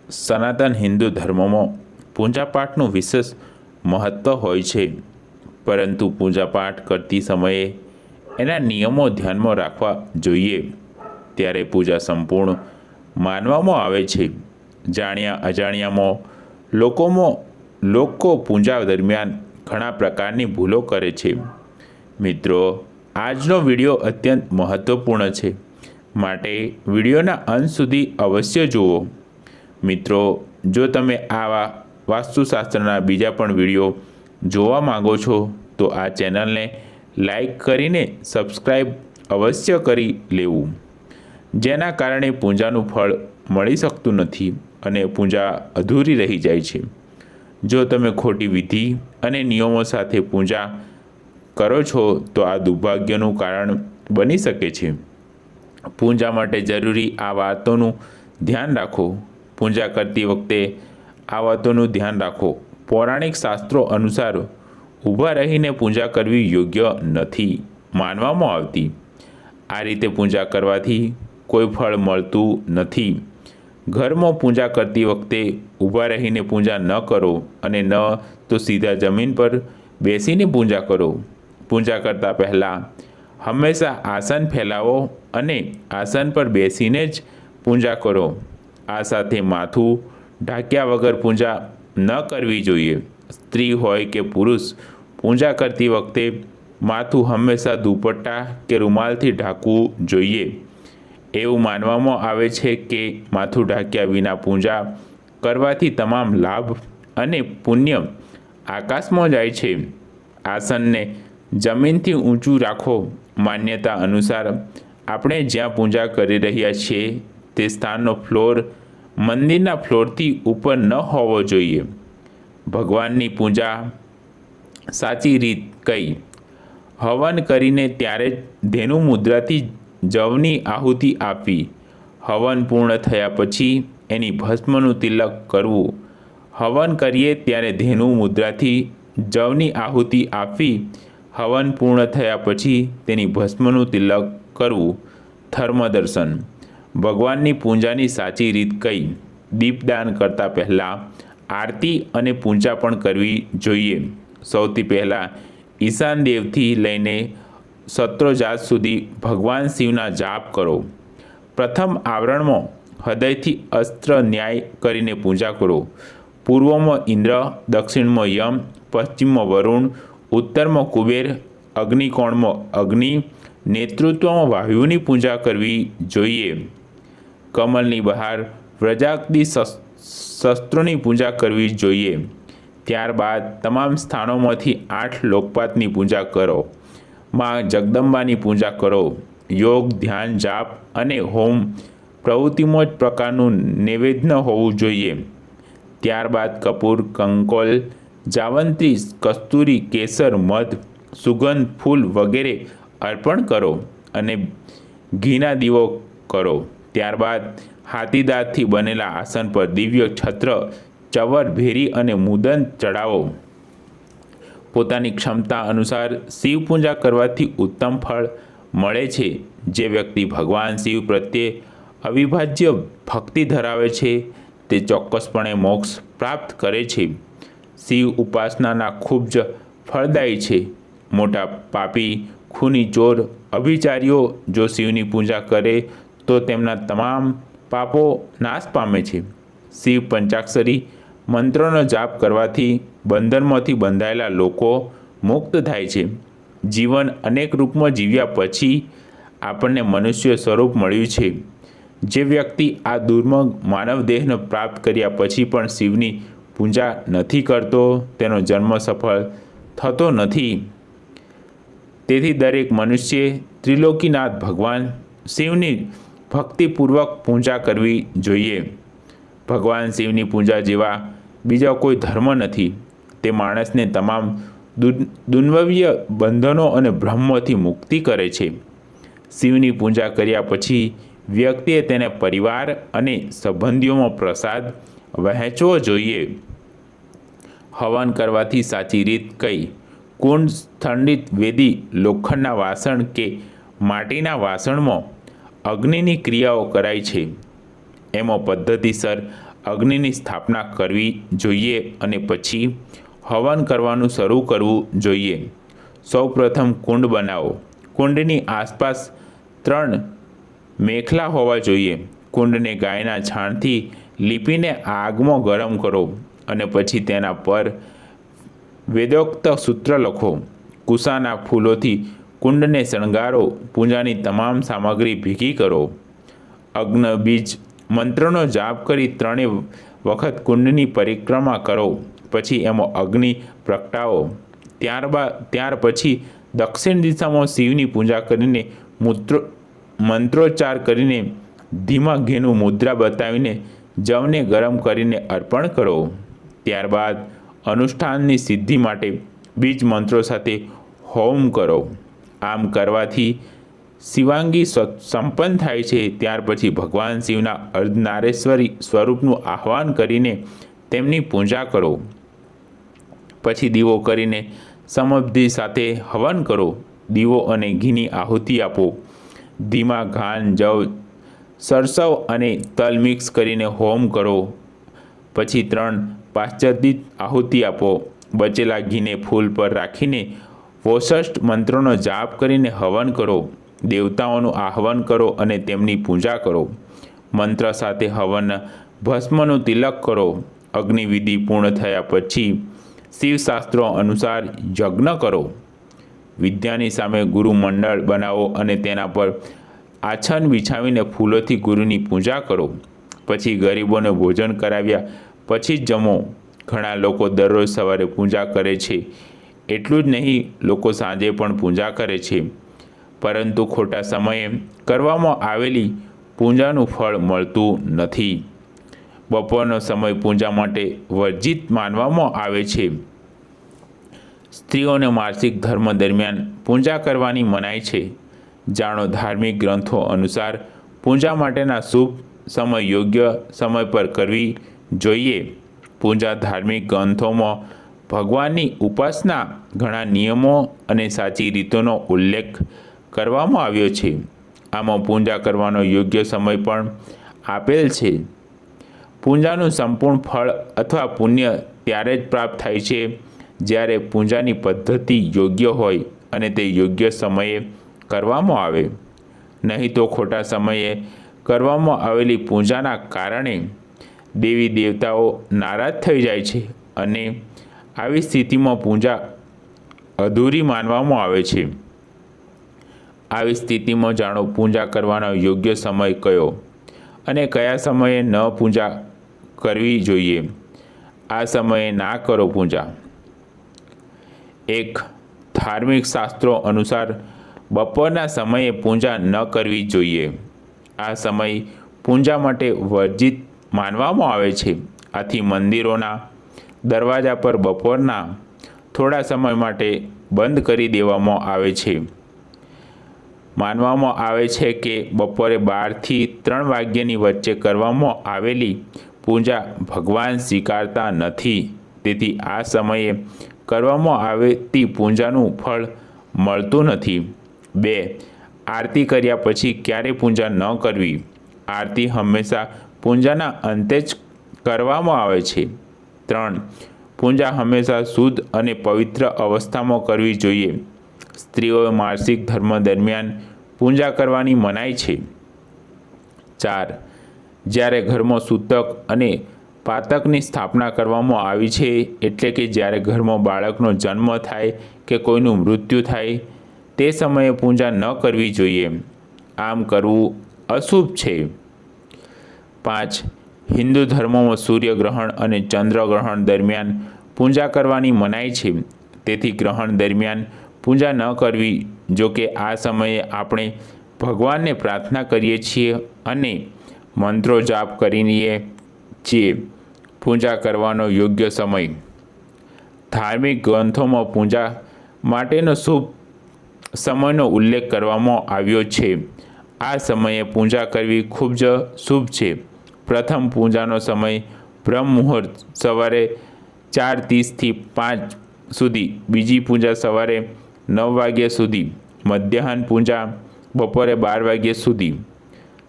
સનાતન હિન્દુ ધર્મમાં પૂજાપાઠનું વિશેષ મહત્ત્વ હોય છે, પરંતુ પૂજાપાઠ કરતી સમયે એના નિયમો ધ્યાનમાં રાખવા જોઈએ. ત્યારે પૂજા સંપૂર્ણ માનવામાં આવે છે. જાણ્યા અજાણ્યામાં લોકો પૂજા દરમિયાન ઘણા પ્રકારની ભૂલો કરે છે. મિત્રો, આજનો વિડીયો અત્યંત મહત્ત્વપૂર્ણ છે, માટે વિડીયોના અંત સુધી અવશ્ય જુઓ. મિત્રો, જો તમે આવા વાસ્તુશાસ્ત્રના બીજા પણ વિડીયો જોવા માંગો છો તો આ ચેનલને લાઈક કરીને સબસ્ક્રાઈબ અવશ્ય કરી લેવું, જેના કારણે પૂજાનું ફળ મળી શકતું નથી અને પૂજા અધૂરી રહી જાય છે. જો તમે ખોટી વિધિ અને નિયમો સાથે પૂજા કરો છો તો આ દુર્ભાગ્યનું કારણ બની શકે છે. પૂજા માટે જરૂરી આ વાતોનું ધ્યાન રાખો. પૂજા કરતી વખતે આ વાતોનું ધ્યાન રાખો. પૌરાણિક શાસ્ત્રો અનુસાર ઊભા રહીને પૂજા કરવી યોગ્ય નથી માનવામાં આવતી. આ રીતે પૂજા કરવાથી કોઈ ફળ મળતું નથી. ઘરમાં પૂજા કરતી વખતે ઊભા રહીને પૂજા ન કરો અને ન તો સીધા જમીન પર બેસીને પૂજા કરો. પૂજા કરતાં પહેલાં હંમેશા આસન ફેલાવો અને આસન પર બેસીને જ પૂજા કરો. આ સાથે માથું ઢાંક્યા વગર પૂજા ન કરવી જોઈએ. સ્ત્રી હોય કે પુરુષ, પૂજા કરતી વખતે માથું હંમેશા દુપટ્ટા કે રૂમાલથી ઢાંકવું જોઈએ. એવું માનવામાં આવે છે કે માથું ઢાંક્યા વિના પૂજા કરવાથી તમામ લાભ અને પુણ્ય આકાશમાં જાય છે. આસનને જમીનથી ઊંચું રાખો. માન્યતા અનુસાર આપણે જ્યાં પૂજા કરી રહ્યા છીએ તે સ્થાનનો ફ્લોર મંદિરના ફ્લોરથી ઉપર ન હોવો જોઈએ. ભગવાનની પૂજા સાચી રીત કઈ? હવન કરીને ત્યારે ધેનુ મુદ્રાથી જવની આહુતિ આપવી. હવન પૂર્ણ થયા પછી એની ભસ્મનું તિલક કરવું. હવન કરીએ ત્યારે ધેનુ મુદ્રાથી જવની આહુતિ આપવી. હવન પૂર્ણ થયા પછી તેની ભસ્મનું તિલક કરવું. ધર્મદર્શન. ભગવાનની પૂજાની સાચી રીત કઈ? દીપદાન કરતાં પહેલાં આરતી અને પૂજા પણ કરવી જોઈએ. સૌથી પહેલાં ઈશાન દેવથી લઈને શત્રુજાત સુધી ભગવાન શિવના જાપ કરો. પ્રથમ આવરણમાં હૃદયથી અસ્ત્ર ન્યાય કરીને પૂજા કરો. પૂર્વમાં ઇન્દ્ર, દક્ષિણમાં યમ, પશ્ચિમમાં વરુણ, ઉત્તરમાં કુબેર, અગ્નિકોણમાં અગ્નિ, નેતૃત્વમાં વાયુની પૂજા કરવી જોઈએ. કમલની બહાર વ્રજાક્તિ શસ્ત્રોની પૂજા કરવી જોઈએ. ત્યારબાદ તમામ સ્થાનોમાંથી 8 લોકપાતની પૂજા કરો. માં જગદંબાની પૂજા કરો. યોગ, ધ્યાન, જાપ અને હોમ પ્રવૃત્તિમાં જ પ્રકારનું નૈવેદ્ય હોવું જોઈએ. ત્યારબાદ કપૂર, કંકોલ, જાવંત્રી, કસ્તુરી, કેસર, મધ, સુગંધ, ફૂલ વગેરે અર્પણ કરો અને ઘીના દીવો કરો. ત્યારબાદ હાથીદાંતથી બનેલા આસન પર દિવ્ય છત્ર, ચવર, ભેરી અને મુદન ચડાવો. પોતાની ક્ષમતા અનુસાર શિવ પૂજા કરવાથી ઉત્તમ ફળ મળે છે. જે વ્યક્તિ ભગવાન શિવ પ્રત્યે અવિભાજ્ય ભક્તિ ધરાવે છે તે ચોક્કસપણે મોક્ષ પ્રાપ્ત કરે છે. શિવ ઉપાસનાના ખૂબ જ ફળદાયી છે. મોટા પાપી, ખૂની, ચોર, અભિચારીઓ જો શિવની પૂજા કરે તો તેમના તમામ પાપો નાશ પામે છે. શિવ પંચાક્ષરી મંત્રોનો જાપ કરવાથી બંધનમાંથી બંધાયેલા લોકો મુક્ત થાય છે. જીવન અનેક રૂપમાં જીવ્યા પછી આપણને મનુષ્ય સ્વરૂપ મળ્યું છે. જે વ્યક્તિ આ દુર્લભ માનવ દેહને પ્રાપ્ત કર્યા પછી પણ શિવની પૂજા નથી કરતો તેનો જન્મ સફળ થતો નથી. તેથી દરેક મનુષ્યે ત્રિલોકીનાથ ભગવાન શિવની ભક્તિપૂર્વક પૂજા કરવી જોઈએ. ભગવાન શિવની પૂજા જેવા બીજા કોઈ ધર્મ નથી. તે માણસને તમામ દુન્વવીય બંધનો અને ભ્રમમાંથી મુક્તિ કરે છે. શિવની પૂજા કર્યા પછી વ્યક્તિએ તેને પરિવાર અને સંબંધીઓમાં પ્રસાદ વહેંચવો જોઈએ. હવન કરવાથી સાચી રીત કઈ? કુંડ, સ્થંડિત વેદી, લોખંડના વાસણ કે માટીના વાસણમાં અગ્નિની ક્રિયાઓ કરાય છે. એમાં પદ્ધતિસર અગ્નિની સ્થાપના કરવી જોઈએ અને પછી હવન કરવાનું શરૂ કરવું જોઈએ। સૌપ્રથમ કુંડ બનાવો। કુંડની આસપાસ 3 મેખલા હોવા જોઈએ। કુંડને ગાયના છાણથી લીપીને આગમાં ગરમ કરો અને પછી તેના પર વેદોક્ત સૂત્ર લખો। કુશાના ફૂલોથી કુંડને શણગારો। પૂજાની તમામ સામગ્રી ભેગી કરો। અગ્ન બીજ મંત્રનો જાપ કરી 3 વખત કુંડની પરિક્રમા કરો। પછી એમાં અગ્નિ પ્રગટાવો। ત્યાર પછી દક્ષિણ દિશામાં શિવની પૂજા કરીને મંત્રોચ્ચાર કરીને ધીમા ઘીનું મુદ્રા બતાવીને જવને ગરમ કરીને અર્પણ કરો। ત્યારબાદ અનુષ્ઠાનની સિદ્ધિ માટે બીજ મંત્રો સાથે હોમ કરો। આમ કરવાથી શિવાંગી સંપન્ન થાય છે। ત્યાર પછી ભગવાન શિવના અર્ધનારેશ્વરી સ્વરૂપનું આહ્વાન કરીને તેમની પૂજા કરો। પછી દીવો કરીને સમબુદ્ધિ સાથે હવન કરો। દીવો અને ઘીની આહુતિ આપો। ધીમા ઘાન જવ સરસવ અને તલ મિક્સ કરીને હોમ કરો। પછી 3 પાશ્ચાત્યિત આહુતિ આપો। બચેલા ઘીને ફૂલ પર રાખીને વોષષ્ઠ મંત્રોનો જાપ કરીને હવન કરો। દેવતાઓનું આહ્વાન કરો અને તેમની પૂજા કરો। મંત્ર સાથે હવન ભસ્મનું તિલક કરો। અગ્નિવિધિ પૂર્ણ થયા પછી શિવશાસ્ત્રો અનુસાર યજ્ઞ કરો। વિદ્યાની સામે ગુરુ મંડળ બનાવો અને તેના પર આછન બિછાવીને ફૂલોથી ગુરુની પૂજા કરો। પછી ગરીબોને ભોજન કરાવ્યા પછી જ જમો। ઘણા લોકો દરરોજ સવારે પૂજા કરે છે। એટલું જ નહીં, લોકો સાંજે પણ પૂજા કરે છે, પરંતુ ખોટા સમયે કરવામાં આવેલી પૂજાનું ફળ મળતું નથી। બપોરનો સમય પૂજા માટે વર્જિત માનવામાં આવે છે। સ્ત્રીઓને માસિક ધર્મ દરમિયાન પૂજા કરવાની મનાઈ છે। જાણો ધાર્મિક ગ્રંથો અનુસાર પૂજા માટેના શુભ સમય યોગ્ય સમય પર કરવી જોઈએ। પૂજા ધાર્મિક ગ્રંથોમાં ભગવાનની ઉપાસના ઘણા નિયમો અને સાચી રીતોનો ઉલ્લેખ કરવામાં આવ્યો છે। આમાં પૂજા કરવાનો યોગ્ય સમય પણ આપેલ છે। પૂજાનું સંપૂર્ણ ફળ અથવા પુણ્ય ત્યારે જ પ્રાપ્ત થાય છે જ્યારે પૂજાની પદ્ધતિ યોગ્ય હોય અને તે યોગ્ય સમયે કરવામાં આવે। નહીં તો ખોટા સમયે કરવામાં આવેલી પૂજાના કારણે દેવી દેવતાઓ નારાજ થઈ જાય છે અને આવી સ્થિતિમાં પૂજા અધૂરી માનવામાં આવે છે। આવી સ્થિતિમાં જાણો પૂજા કરવાનો યોગ્ય સમય કયો અને કયા સમયે ન પૂજા કરવી જોઈએ। આ સમયે ના કરો પૂજા। 1. ધાર્મિક શાસ્ત્રો અનુસાર બપોરના સમયે પૂજા ન કરવી જોઈએ। આ સમય પૂજા માટે વર્જિત માનવામાં આવે છે। આથી મંદિરોના દરવાજા પર બપોરના થોડા સમય માટે બંધ કરી દેવામાં આવે છે। માનવામાં આવે છે કે બપોરે 12 થી 3 વાગ્યાની વચ્ચે કરવામાં આવેલી પૂજા ભગવાન સ્વીકારતા નથી। તેથી આ સમયે કરવામાં આવતી પૂજાનું ફળ મળતું નથી। 2. આરતી કર્યા પછી ક્યારે પૂજા ન કરવી। આરતી હંમેશા પૂજાના અંતે જ કરવામાં આવે છે। 3. પૂજા હંમેશા શુદ્ધ અને પવિત્ર અવસ્થામાં કરવી જોઈએ। સ્ત્રીઓએ માસિક ધર્મ દરમિયાન પૂજા કરવાની મનાઈ છે। 4. જ્યારે ઘરમાં સૂતક અને પાતકની સ્થાપના કરવામાં આવી છે, એટલે કે જ્યારે ઘરમાં બાળકનો જન્મ થાય કે કોઈનું મૃત્યુ થાય તે સમયે પૂજા ન કરવી જોઈએ। આમ કરવું અશુભ છે। 5. હિન્દુ ધર્મમાં સૂર્યગ્રહણ અને ચંદ્રગ્રહણ દરમિયાન પૂજા કરવાની મનાઈ છે। તેથી ગ્રહણ દરમિયાન પૂજા ન કરવી। જો કે આ સમયે આપણે ભગવાનને પ્રાર્થના કરીએ છીએ અને મંત્રો જાપ કરીએ છીએ। પૂજા કરવાનો યોગ્ય સમય। ધાર્મિક ગ્રંથોમાં પૂજા માટેનો શુભ સમયનો ઉલ્લેખ કરવામાં આવ્યો છે। આ સમયે પૂજા કરવી ખૂબ જ શુભ છે। પ્રથમ પૂજાનો સમય બ્રહ્મ મુહૂર્ત સવારે 4:30 થી 5 સુધી। બીજી પૂજા સવારે 9 વાગ્યા સુધી। મધ્યાહન પૂજા બપોરે 12 વાગ્યા સુધી।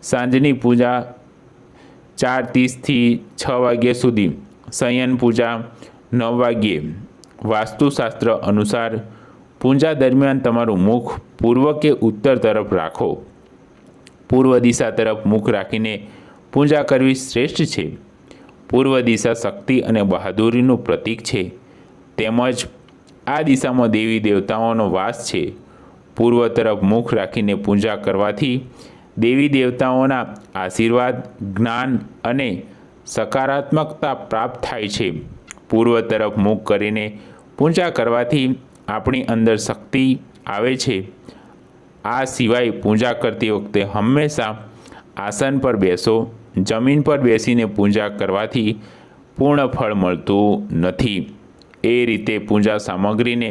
સાંજની પૂજા 4:30થી 6 વાગ્યા સુધી શયન પૂજા, 9 વાગ્યે વાસ્તુશાસ્ત્ર અનુસાર પૂજા દરમિયાન તમારું મુખ પૂર્વ કે ઉત્તર તરફ રાખો. પૂર્વ દિશા તરફ મુખ રાખીને પૂજા કરવી શ્રેષ્ઠ છે. પૂર્વ દિશા શક્તિ અને બહાદુરીનું પ્રતીક છે, તેમજ આ દિશામાં દેવી દેવતાઓનો વાસ છે. પૂર્વ તરફ મુખ રાખીને પૂજા કરવાથી દેવી દેવતાઓના આશીર્વાદ, જ્ઞાન અને સકારાત્મકતા પ્રાપ્ત થાય છે. પૂર્વ તરફ મુખ કરીને પૂજા કરવાથી આપણી અંદર શક્તિ આવે છે. આ સિવાય પૂજા કરતી વખતે હંમેશા આસન પર બેસો. જમીન પર બેસીને પૂજા કરવાથી પૂર્ણ ફળ મળતું નથી. એ રીતે પૂજા સામગ્રીને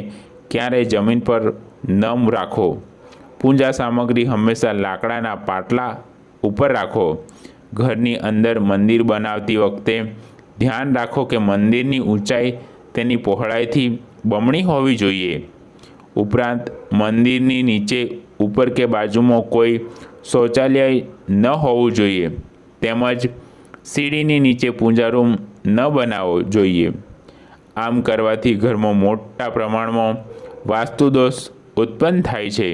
ક્યારેય જમીન પર ન રાખો. પૂજા સામગ્રી હંમેશા લાકડાના પાટલા ઉપર રાખો. ઘરની અંદર મંદિર બનાવતી વખતે ધ્યાન રાખો કે મંદિરની ઊંચાઈ તેની પહોળાઈથી બમણી હોવી જોઈએ. ઉપરાંત મંદિરની નીચે, ઉપર કે બાજુમાં કોઈ શૌચાલય ન હોવું જોઈએ. તેમજ સીડીની નીચે પૂજા રૂમ ન બનાવવો જોઈએ. આમ કરવાથી ઘરમાં મોટા પ્રમાણમાં વાસ્તુદોષ ઉત્પન્ન થાય છે.